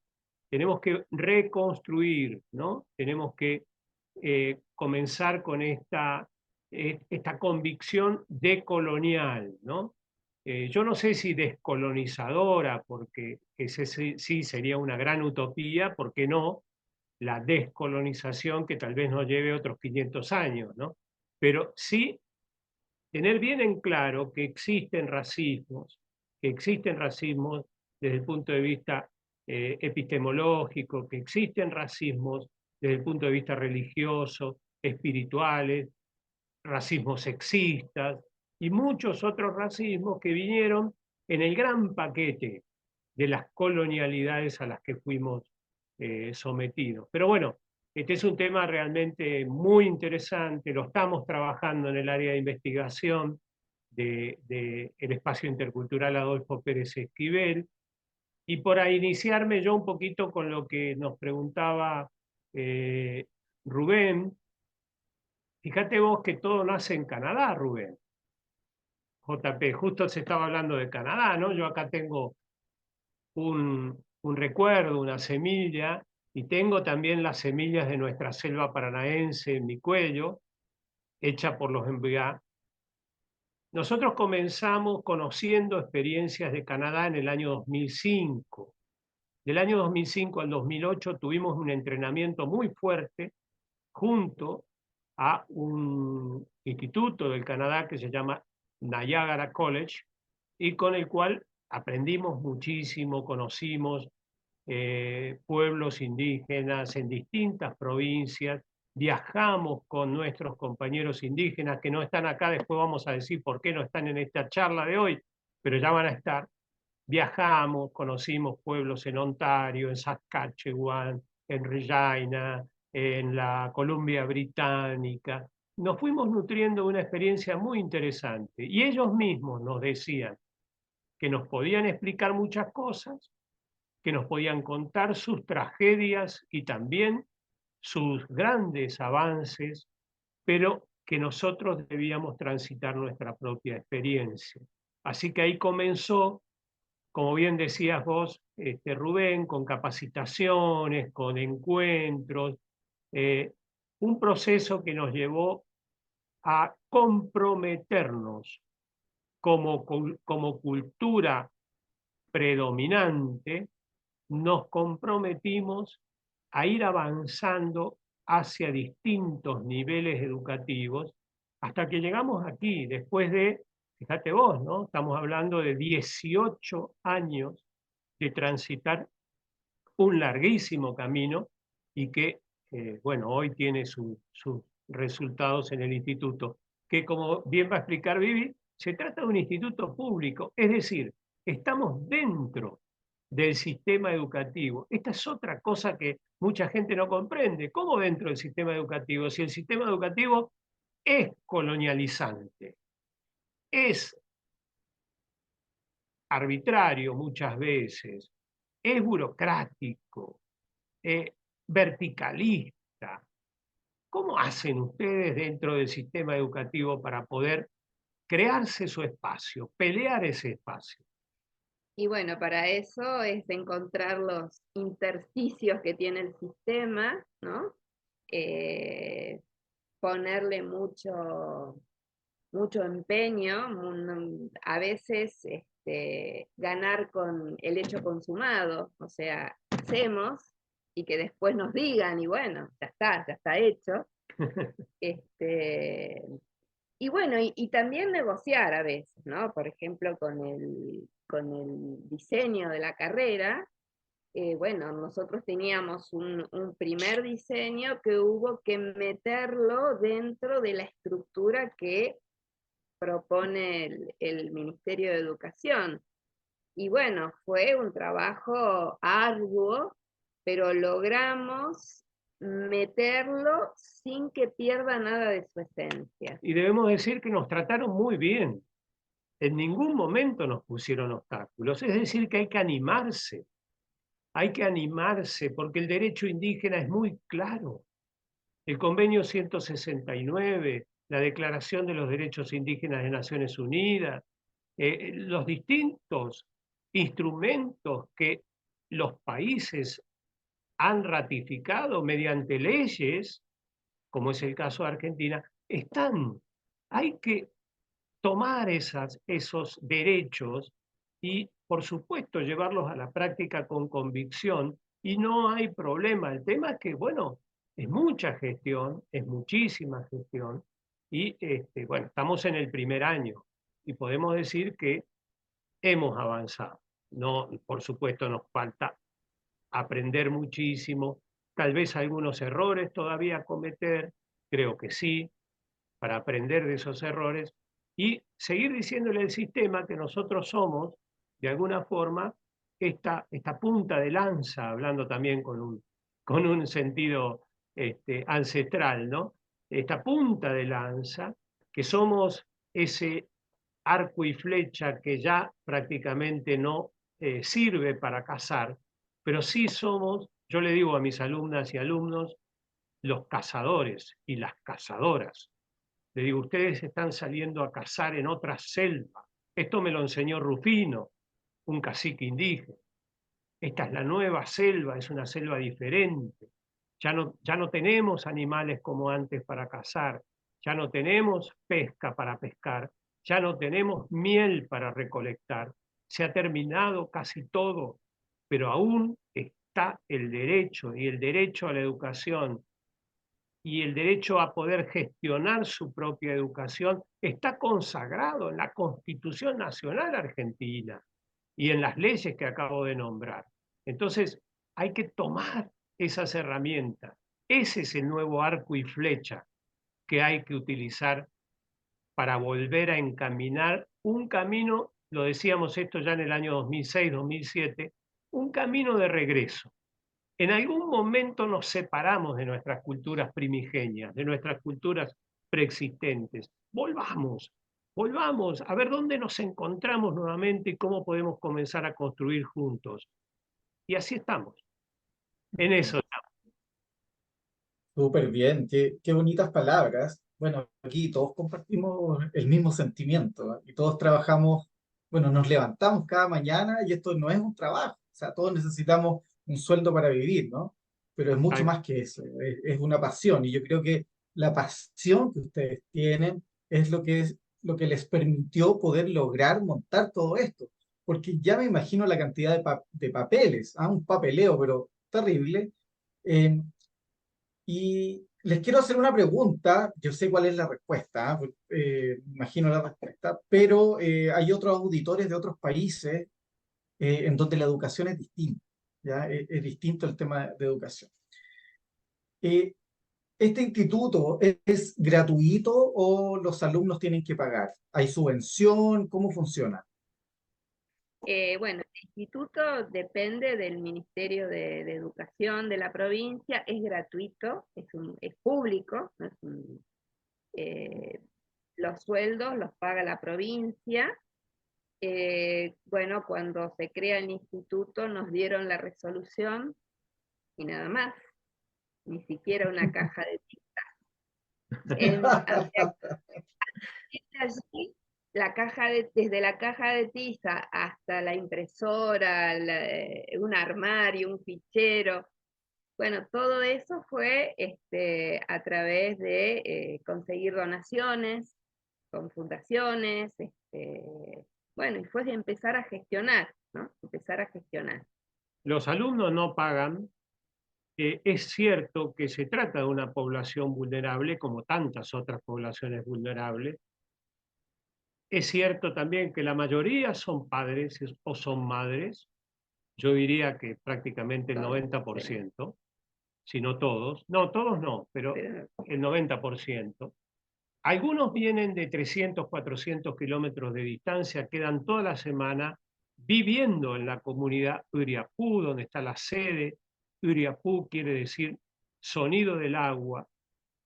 Tenemos que reconstruir, ¿no? Tenemos que comenzar con esta convicción decolonial, ¿no? Yo no sé si descolonizadora, porque ese sí sería una gran utopía, ¿por qué no? La descolonización que tal vez nos lleve otros 500 años, ¿no? Pero sí tener bien en claro que existen racismos desde el punto de vista epistemológico, que existen racismos desde el punto de vista religioso, espirituales, racismos sexistas y muchos otros racismos que vinieron en el gran paquete de las colonialidades a las que fuimos sometidos. Pero bueno, este es un tema realmente muy interesante, lo estamos trabajando en el área de investigación del espacio intercultural Adolfo Pérez Esquivel, y por ahí iniciarme yo un poquito con lo que nos preguntaba Rubén, Fíjate vos que todo nace en Canadá, Rubén. JP, justo se estaba hablando de Canadá, ¿no? Yo acá tengo un recuerdo, una semilla, y tengo también las semillas de nuestra selva paranaense en mi cuello, hecha por los MBA. Nosotros comenzamos conociendo experiencias de Canadá en el año 2005. Del año 2005 al 2008 tuvimos un entrenamiento muy fuerte junto a un instituto del Canadá que se llama Niagara College y con el cual aprendimos muchísimo, conocimos pueblos indígenas en distintas provincias, viajamos con nuestros compañeros indígenas que no están acá, después vamos a decir por qué no están en esta charla de hoy, pero ya van a estar. Viajamos, conocimos pueblos en Ontario, en Saskatchewan, en Regina, en la Columbia Británica. Nos fuimos nutriendo de una experiencia muy interesante y ellos mismos nos decían que nos podían explicar muchas cosas, que nos podían contar sus tragedias y también sus grandes avances, pero que nosotros debíamos transitar nuestra propia experiencia. Así que ahí comenzó, como bien decías vos, Rubén, con capacitaciones, con encuentros, un proceso que nos llevó a comprometernos como cultura predominante, nos comprometimos a ir avanzando hacia distintos niveles educativos hasta que llegamos aquí, después de, fíjate vos, ¿no? Estamos hablando de 18 años de transitar un larguísimo camino y que, bueno, hoy tiene sus resultados en el instituto, que como bien va a explicar Vivi, se trata de un instituto público, es decir, estamos dentro del sistema educativo. Esta es otra cosa que mucha gente no comprende. ¿Cómo dentro del sistema educativo? Si el sistema educativo es colonializante, es arbitrario muchas veces, es burocrático, verticalista. ¿Cómo hacen ustedes dentro del sistema educativo para poder crearse su espacio, pelear ese espacio? Y bueno, para eso es encontrar los intersticios que tiene el sistema, ¿no? Ponerle mucho empeño, a veces ganar con el hecho consumado, o sea, hacemos y que después nos digan, y bueno, ya está hecho. Y bueno, y también negociar a veces, ¿no? Por ejemplo, con el diseño de la carrera, bueno, nosotros teníamos un primer diseño que hubo que meterlo dentro de la estructura que propone el Ministerio de Educación. Y bueno, fue un trabajo arduo, pero logramos meterlo sin que pierda nada de su esencia. Y debemos decir que nos trataron muy bien. En ningún momento nos pusieron obstáculos. Es decir, que hay que animarse, porque el derecho indígena es muy claro. El convenio 169, la Declaración de los Derechos Indígenas de Naciones Unidas, los distintos instrumentos que los países han ratificado mediante leyes, como es el caso de Argentina, están. Hay que tomar esos derechos y, por supuesto, llevarlos a la práctica con convicción y no hay problema. El tema es que, bueno, es mucha gestión, es muchísima gestión y, bueno, estamos en el primer año y podemos decir que hemos avanzado. No, por supuesto, nos falta aprender muchísimo, tal vez algunos errores todavía a cometer, creo que sí, para aprender de esos errores y seguir diciéndole al sistema que nosotros somos, de alguna forma, esta punta de lanza, hablando también con un sentido ancestral, ¿no? Esta punta de lanza, que somos ese arco y flecha que ya prácticamente no sirve para cazar, pero sí somos, yo le digo a mis alumnas y alumnos, los cazadores y las cazadoras Le digo, ustedes están saliendo a cazar en otra selva. Esto me lo enseñó Rufino, un cacique indígena. Esta es la nueva selva, es una selva diferente. Ya no tenemos animales como antes para cazar, ya no tenemos pesca para pescar, ya no tenemos miel para recolectar. Se ha terminado casi todo, pero aún está el derecho, y el derecho a la educación y el derecho a poder gestionar su propia educación está consagrado en la Constitución Nacional Argentina y en las leyes que acabo de nombrar. Entonces, hay que tomar esas herramientas. Ese es el nuevo arco y flecha que hay que utilizar para volver a encaminar un camino, lo decíamos esto ya en el año 2006, 2007, un camino de regreso. En algún momento nos separamos de nuestras culturas primigenias, de nuestras culturas preexistentes. Volvamos a ver dónde nos encontramos nuevamente y cómo podemos comenzar a construir juntos. Y así estamos, en eso. Súper bien, qué bonitas palabras. Bueno, aquí todos compartimos el mismo sentimiento, ¿eh? Y todos trabajamos, bueno, nos levantamos cada mañana y esto no es un trabajo, o sea, todos necesitamos un sueldo para vivir, ¿no? Pero es mucho más que eso, es una pasión y yo creo que la pasión que ustedes tienen es lo que les permitió poder lograr montar todo esto, porque ya me imagino la cantidad de papeles, un papeleo, pero terrible. eh, y les quiero hacer una pregunta, yo sé cuál es la respuesta, imagino la respuesta, pero hay otros auditores de otros países en donde la educación es distinta, ¿ya? Es distinto el tema de educación. Eh, ¿Este instituto es gratuito o los alumnos tienen que pagar? ¿Hay subvención? ¿Cómo funciona? Bueno, el instituto depende del Ministerio de Educación de la provincia, es gratuito, es público, ¿no? Eh, los sueldos los paga la provincia. Bueno, cuando se crea el instituto nos dieron la resolución y nada más, ni siquiera una caja de había que ir allí, desde la caja de tiza hasta la impresora, un armario, un fichero. Bueno, todo eso fue a través de conseguir donaciones con fundaciones, bueno, y fue de empezar a gestionar, ¿no? Empezar a gestionar. Los alumnos no pagan. Es cierto que se trata de una población vulnerable, como tantas otras poblaciones vulnerables. Es cierto también que la mayoría son padres o son madres. Yo diría que prácticamente el 90%, si no todos. No, todos no, pero el 90%. Algunos vienen de 300, 400 kilómetros de distancia, quedan toda la semana viviendo en la comunidad Uriapú, donde está la sede. Uriapú quiere decir sonido del agua,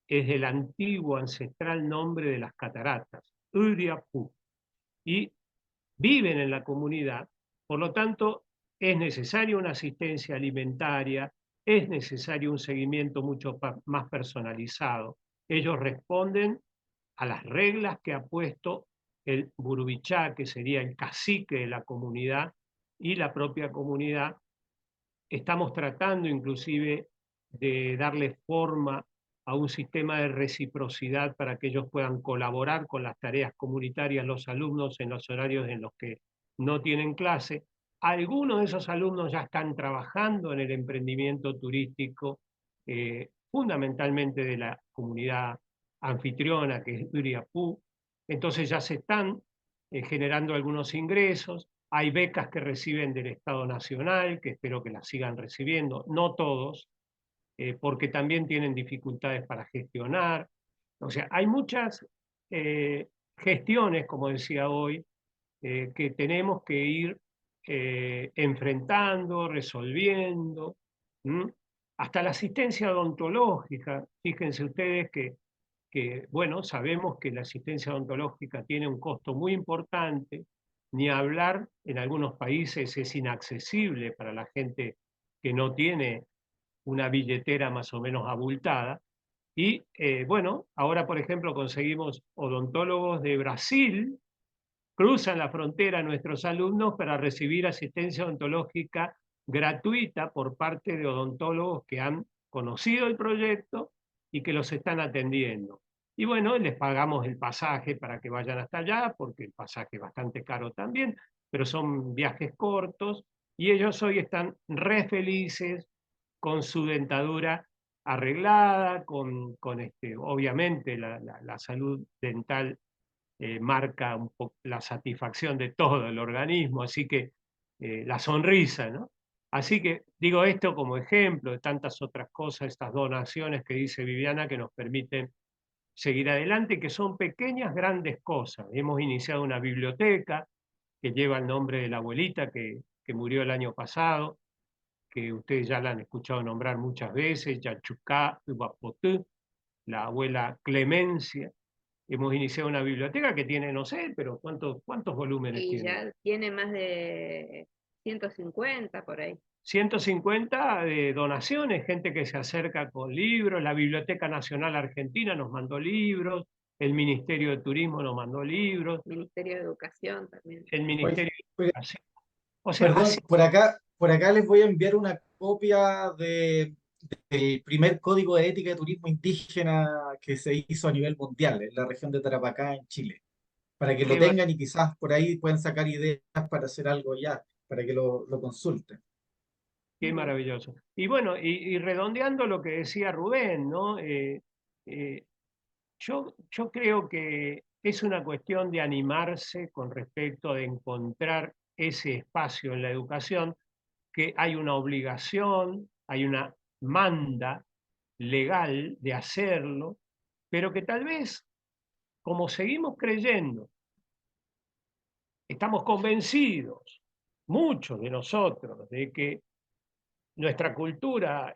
es el antiguo ancestral nombre de las cataratas, Uriapú. Y viven en la comunidad, por lo tanto es necesaria una asistencia alimentaria, es necesario un seguimiento mucho más personalizado. Ellos responden a las reglas que ha puesto el Burubichá, que sería el cacique de la comunidad, y la propia comunidad. Estamos tratando inclusive de darle forma a un sistema de reciprocidad para que ellos puedan colaborar con las tareas comunitarias, los alumnos en los horarios en los que no tienen clase. Algunos de esos alumnos ya están trabajando en el emprendimiento turístico, fundamentalmente de la comunidad anfitriona, que es Uriapú. Entonces ya se están generando algunos ingresos. Hay becas que reciben del Estado Nacional, que espero que las sigan recibiendo, no todos, porque también tienen dificultades para gestionar. O sea, hay muchas gestiones, como decía hoy, que tenemos que ir enfrentando, resolviendo. ¿Mm? Hasta la asistencia odontológica. Fíjense ustedes que, bueno, sabemos que la asistencia odontológica tiene un costo muy importante, ni hablar, en algunos países es inaccesible para la gente que no tiene una billetera más o menos abultada. Y bueno, ahora por ejemplo conseguimos odontólogos de Brasil, cruzan la frontera nuestros alumnos para recibir asistencia odontológica gratuita por parte de odontólogos que han conocido el proyecto y que los están atendiendo. Y bueno, les pagamos el pasaje para que vayan hasta allá, porque el pasaje es bastante caro también, pero son viajes cortos y ellos hoy están re felices con su dentadura arreglada, obviamente la salud dental marca un poco la satisfacción de todo el organismo, así que la sonrisa, ¿no? Así que digo esto como ejemplo de tantas otras cosas, estas donaciones que dice Viviana que nos permiten seguir adelante, que son pequeñas, grandes cosas. Hemos iniciado una biblioteca que lleva el nombre de la abuelita que murió el año pasado, que ustedes ya la han escuchado nombrar muchas veces, Yachucá Ubapotú, la abuela Clemencia. Hemos iniciado una biblioteca que tiene, no sé, pero ¿cuántos volúmenes Y tiene? ya tiene más de 150 por ahí. 150 de donaciones, gente que se acerca con libros, la Biblioteca Nacional Argentina nos mandó libros, el Ministerio de Turismo nos mandó libros, Ministerio de Educación también. el Oye, Ministerio de oiga, Educación. O sea, así perdón, por acá les voy a enviar una copia del primer código de ética de turismo indígena que se hizo a nivel mundial en la región de Tarapacá, en Chile, para que lo que tengan y quizás por ahí puedan sacar ideas para hacer algo ya, para que lo consulten. qué maravilloso. Y bueno, y redondeando lo que decía Rubén, ¿no? Eh, yo creo que es una cuestión de animarse con respecto de encontrar ese espacio en la educación, que hay una obligación, hay una manda legal de hacerlo, pero que tal vez, como seguimos creyendo, estamos convencidos, muchos de nosotros, de que nuestra cultura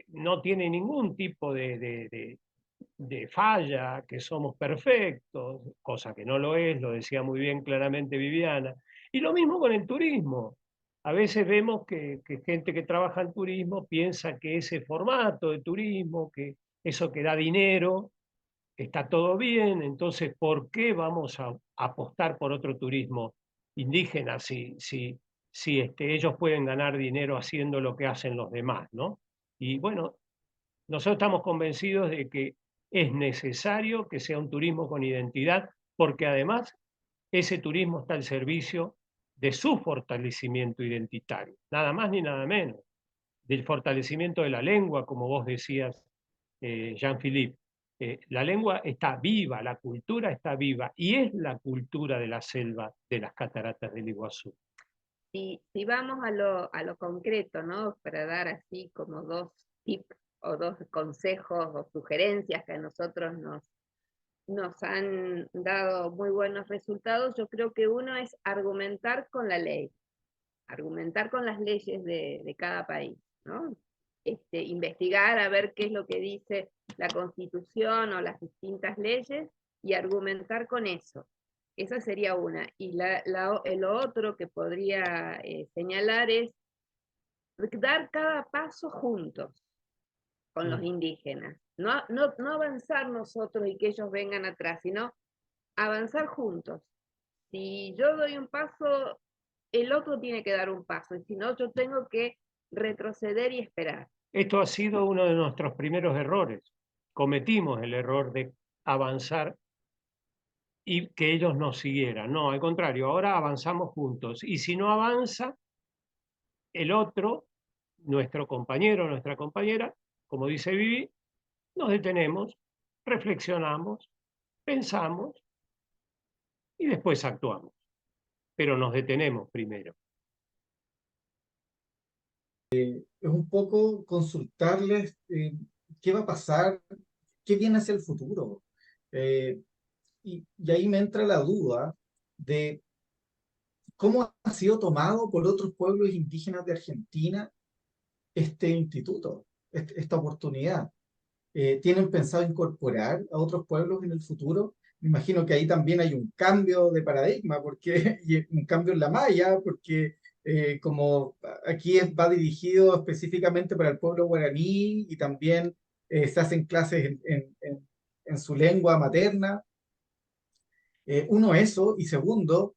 no tiene ningún tipo de falla, que somos perfectos, cosa que no lo es, lo decía muy bien claramente Viviana. Y lo mismo con el turismo. A veces vemos que gente que trabaja en turismo piensa que ese formato de turismo, que eso que da dinero, está todo bien, entonces ¿por qué vamos a apostar por otro turismo indígena si ellos pueden ganar dinero haciendo lo que hacen los demás, ¿no? Y bueno, nosotros estamos convencidos de que es necesario que sea un turismo con identidad, porque además ese turismo está al servicio de su fortalecimiento identitario, nada más ni nada menos, del fortalecimiento de la lengua, como vos decías, Jean-Philippe. La lengua está viva, la cultura está viva, y es la cultura de la selva de las cataratas del Iguazú. Si vamos a lo concreto, ¿no? Para dar así como dos tips o dos consejos o sugerencias que a nosotros nos han dado muy buenos resultados, yo creo que uno es argumentar con la ley, argumentar con las leyes de cada país, ¿no? Investigar a ver qué es lo que dice la Constitución o las distintas leyes y argumentar con eso. Esa sería una. Y lo otro que podría señalar es dar cada paso juntos con los indígenas. No avanzar nosotros y que ellos vengan atrás, sino avanzar juntos. Si yo doy un paso, el otro tiene que dar un paso, y si no, yo tengo que retroceder y esperar. Esto ha sido uno de nuestros primeros errores. Cometimos el error de avanzar y que ellos nos siguieran. No, al contrario, ahora avanzamos juntos. Y si no avanza, el otro, nuestro compañero, nuestra compañera, como dice Vivi, nos detenemos, reflexionamos, pensamos y después actuamos. Pero nos detenemos primero. Es un poco consultarles qué va a pasar, qué viene hacia el futuro. Eh, y ahí me entra la duda de cómo ha sido tomado por otros pueblos indígenas de Argentina este instituto, esta oportunidad. ¿Tienen pensado incorporar a otros pueblos en el futuro? Me imagino que ahí también hay un cambio de paradigma, porque, y un cambio en la malla, porque como aquí va dirigido específicamente para el pueblo guaraní y también se hacen clases en su lengua materna. Uno, eso, y segundo,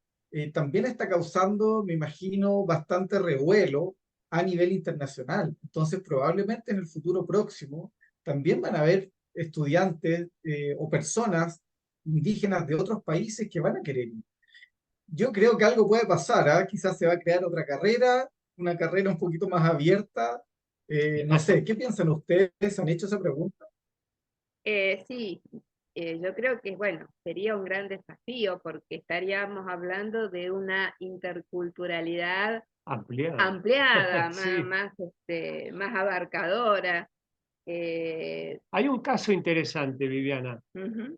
también está causando, me imagino, bastante revuelo a nivel internacional. Entonces, probablemente en el futuro próximo también van a haber estudiantes o personas indígenas de otros países que van a querer ir. Yo creo que algo puede pasar, ¿ah? Quizás se va a crear otra carrera, una carrera un poquito más abierta. No sé, ¿qué piensan ustedes? ¿Han hecho esa pregunta? Sí, yo creo que, bueno, sería un gran desafío porque estaríamos hablando de una interculturalidad Ampliada. ampliada, Sí. más abarcadora. Hay un caso interesante, Viviana. Ujú.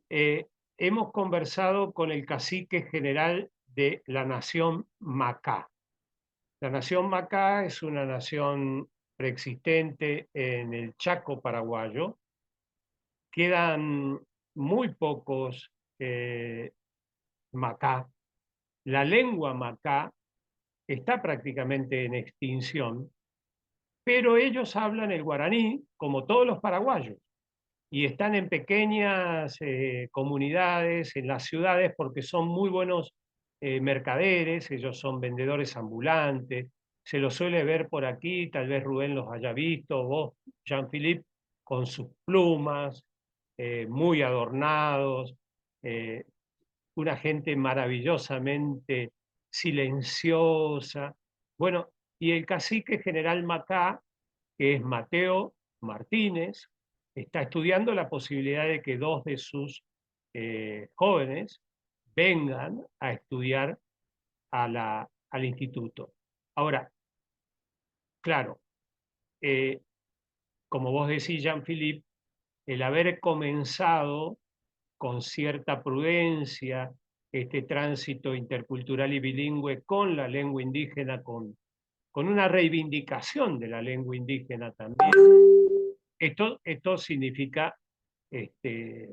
Hemos conversado con el cacique general de la nación Macá. La nación Macá es una nación preexistente en el Chaco paraguayo. Quedan muy pocos Macá. La lengua Macá está prácticamente en extinción, pero ellos hablan el guaraní como todos los paraguayos y están en pequeñas comunidades, en las ciudades, porque son muy buenos mercaderes, ellos son vendedores ambulantes, se los suele ver por aquí, tal vez Rubén los haya visto, vos, Jean-Philippe, con sus plumas, muy adornados, eh, una gente maravillosamente silenciosa. Bueno, y el cacique general Macá, que es Mateo Martínez, está estudiando la posibilidad de que dos de sus jóvenes vengan a estudiar al instituto. Ahora, claro, eh, como vos decís, Jean-Philippe, el haber comenzado con cierta prudencia este tránsito intercultural y bilingüe con la lengua indígena, con una reivindicación de la lengua indígena también. Esto significa,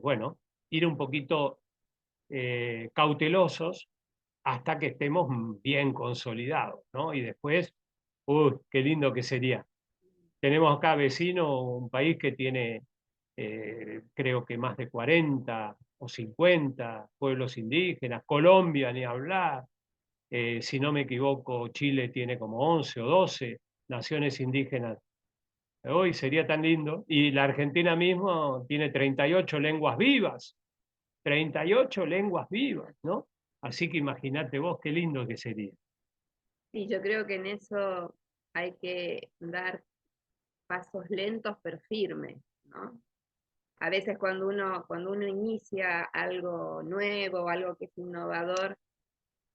bueno, ir un poquito cautelosos hasta que estemos bien consolidados, ¿no? Y después, qué lindo que sería. Tenemos acá vecino, un país que tiene, creo que más de 40 o 50 pueblos indígenas, Colombia ni hablar, si no me equivoco, Chile tiene como 11 o 12 naciones indígenas. Hoy sería tan lindo. Y la Argentina mismo tiene 38 lenguas vivas, 38 lenguas vivas, ¿no? Así que imagínate vos qué lindo que sería. Sí, yo creo que en eso hay que dar pasos lentos pero firmes, ¿no? A veces cuando uno inicia algo nuevo, algo que es innovador,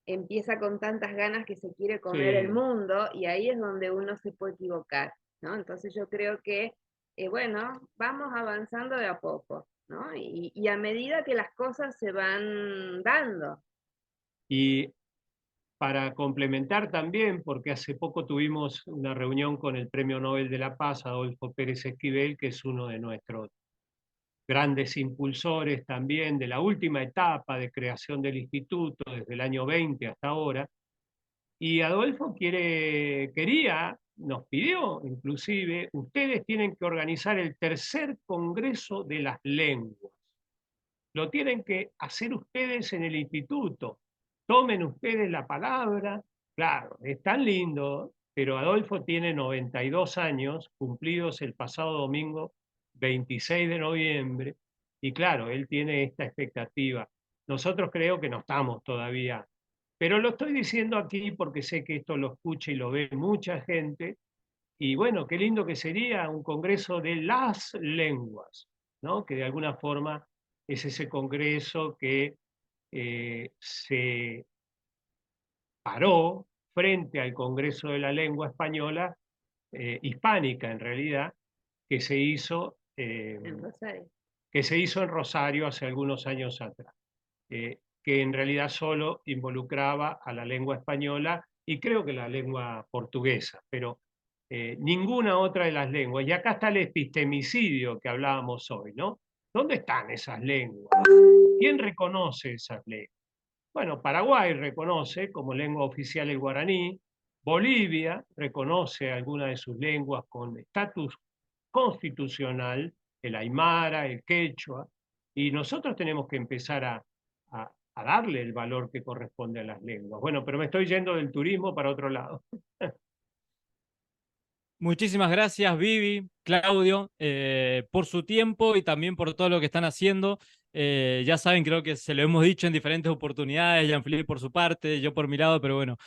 empieza con tantas ganas que se quiere comer el Sí. mundo y ahí es donde uno se puede equivocar, ¿no? Entonces yo creo que, bueno, vamos avanzando de a poco, ¿no? Y a medida que las cosas se van dando. Y para complementar también, porque hace poco tuvimos una reunión con el Premio Nobel de la Paz, Adolfo Pérez Esquivel, que es uno de nuestros grandes impulsores también de la última etapa de creación del instituto, desde el año 20 hasta ahora. Y Adolfo quería, nos pidió inclusive, ustedes tienen que organizar el tercer Congreso de las Lenguas. Lo tienen que hacer ustedes en el instituto. Tomen ustedes la palabra. Claro, es tan lindo, pero Adolfo tiene 92 años, cumplidos el pasado domingo 26 de noviembre, y claro, él tiene esta expectativa. Nosotros creo que no estamos todavía, pero lo estoy diciendo aquí porque sé que esto lo escucha y lo ve mucha gente, y bueno, qué lindo que sería un congreso de las lenguas, ¿no? Que de alguna forma es ese congreso que se paró frente al Congreso de la Lengua Española, hispánica en realidad, que se hizo, En Rosario. que se hizo en Rosario hace algunos años atrás, que en realidad solo involucraba a la lengua española y creo que la lengua portuguesa, pero ninguna otra de las lenguas. Y acá está el epistemicidio que hablábamos hoy, ¿no? ¿Dónde están esas lenguas? ¿Quién reconoce esas lenguas? Bueno, Paraguay reconoce como lengua oficial el guaraní, Bolivia reconoce alguna de sus lenguas con estatus constitucional, el aymara, el quechua, y nosotros tenemos que empezar a darle el valor que corresponde a las lenguas. Bueno, pero me estoy yendo del turismo para otro lado. Muchísimas gracias, Vivi, Claudio, por su tiempo y también por todo lo que están haciendo. Ya saben, creo que se lo hemos dicho en diferentes oportunidades, Jean-Philippe por su parte, yo por mi lado, pero bueno,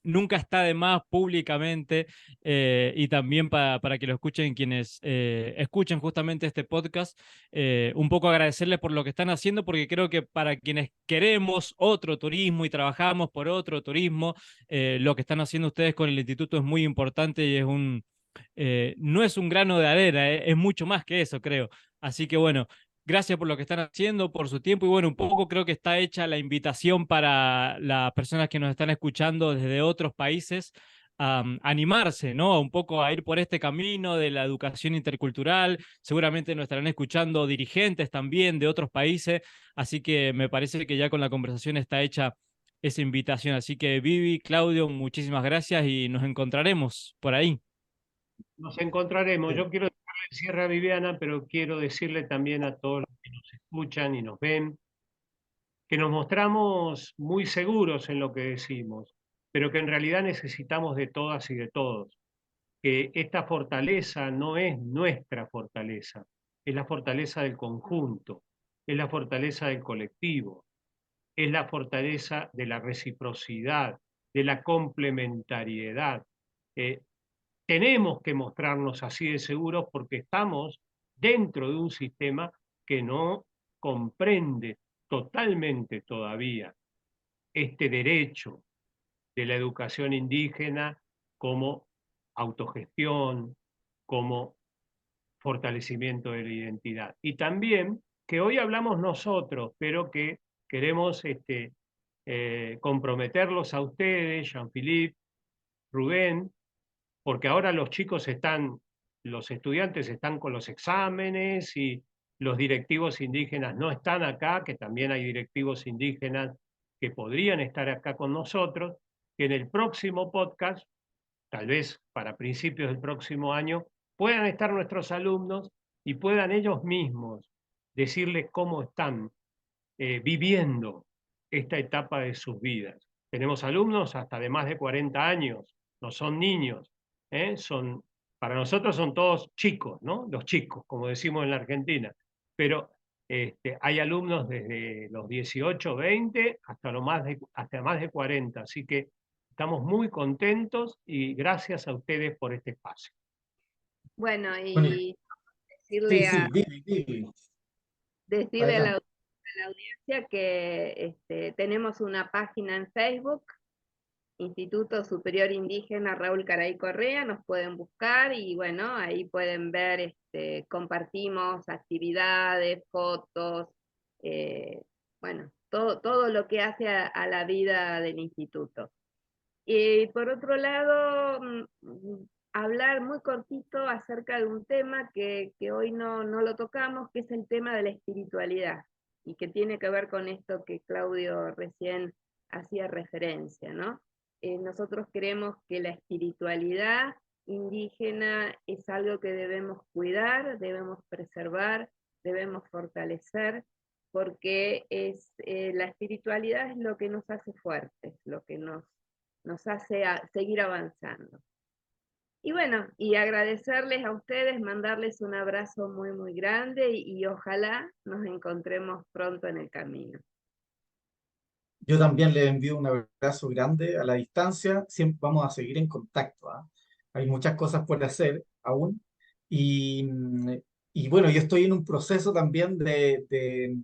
nunca está de más públicamente y también para que lo escuchen quienes escuchen justamente este podcast, un poco agradecerles por lo que están haciendo, porque creo que para quienes queremos otro turismo y trabajamos por otro turismo, lo que están haciendo ustedes con el instituto es muy importante y no es un grano de arena, es mucho más que eso, creo. Así que bueno, gracias por lo que están haciendo, por su tiempo y bueno, un poco creo que está hecha la invitación para las personas que nos están escuchando desde otros países a animarse, ¿no? Un poco a ir por este camino de la educación intercultural. Seguramente nos estarán escuchando dirigentes también de otros países, así que me parece que ya con la conversación está hecha esa invitación. Así que Vivi, Claudio, muchísimas gracias y nos encontraremos por ahí. Nos encontraremos. Sí. Yo quiero dejarle el cierre a Viviana, pero quiero decirle también a todos los que nos escuchan y nos ven que nos mostramos muy seguros en lo que decimos, pero que en realidad necesitamos de todas y de todos, que esta fortaleza no es nuestra fortaleza, es la fortaleza del conjunto, es la fortaleza del colectivo, es la fortaleza de la reciprocidad, de la complementariedad. Eh, Tenemos que mostrarnos así de seguros porque estamos dentro de un sistema que no comprende totalmente todavía este derecho de la educación indígena como autogestión, como fortalecimiento de la identidad. Y también que hoy hablamos nosotros, pero que queremos comprometerlos a ustedes, Jean-Philippe, Rubén, porque ahora los chicos están, los estudiantes están con los exámenes y los directivos indígenas no están acá, que también hay directivos indígenas que podrían estar acá con nosotros, que en el próximo podcast, tal vez para principios del próximo año, puedan estar nuestros alumnos y puedan ellos mismos decirles cómo están viviendo esta etapa de sus vidas. Tenemos alumnos hasta de más de 40 años, no son niños, para nosotros son todos chicos, ¿no? Los chicos, como decimos en la Argentina, pero hay alumnos desde los 18, 20 hasta más de 40, así que estamos muy contentos y gracias a ustedes por este espacio. Bueno, Bueno, y sí, decirle a, sí, Vivi, decirle a adelante. la audiencia que tenemos una página en Facebook, Instituto Superior Indígena Raúl Caray Correa, nos pueden buscar y bueno, ahí pueden ver, compartimos actividades, fotos, bueno, todo lo que hace a la vida del instituto. Y por otro lado, hablar muy cortito acerca de un tema que hoy no lo tocamos, que es el tema de la espiritualidad, y que tiene que ver con esto que Claudio recién hacía referencia, ¿no? Nosotros creemos que la espiritualidad indígena es algo que debemos cuidar, debemos preservar, debemos fortalecer, porque la espiritualidad es lo que nos hace fuertes, lo que nos hace seguir avanzando. Y bueno, y agradecerles a ustedes, mandarles un abrazo muy, muy grande y ojalá nos encontremos pronto en el camino. Yo también les envío un abrazo grande a la distancia. Siempre vamos a seguir en contacto, ¿ah? Hay muchas cosas por hacer aún. Y, y bueno, yo estoy en un proceso también de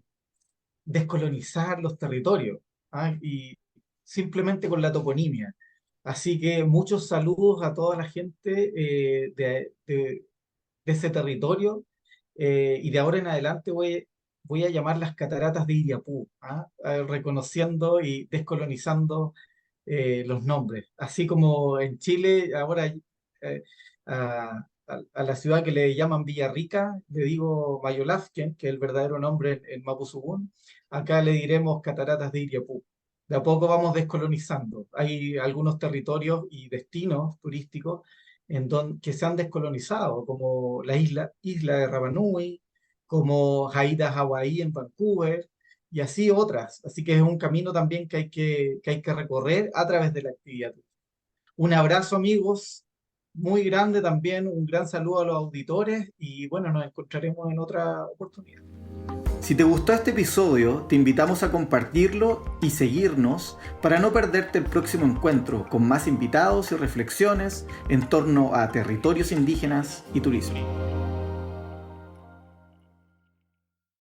descolonizar los territorios, ¿ah? Y simplemente con la toponimia. Así que muchos saludos a toda la gente de ese territorio, y de ahora en adelante voy a llamar las cataratas de Iriapú, ¿ah? Reconociendo y descolonizando los nombres. Así como en Chile ahora a la ciudad que le llaman Villarrica le digo Mayolafken, que es el verdadero nombre en Mapuzugún, acá le diremos cataratas de Iriapú. De a poco vamos descolonizando. Hay algunos territorios y destinos turísticos que se han descolonizado, como la isla de Rapa Nui, como Haida, Hawái en Vancouver, y así otras. Así que es un camino también que hay que recorrer a través de la actividad. Un abrazo, amigos, muy grande también, un gran saludo a los auditores y bueno, nos encontraremos en otra oportunidad. Si te gustó este episodio, te invitamos a compartirlo y seguirnos para no perderte el próximo encuentro con más invitados y reflexiones en torno a territorios indígenas y turismo.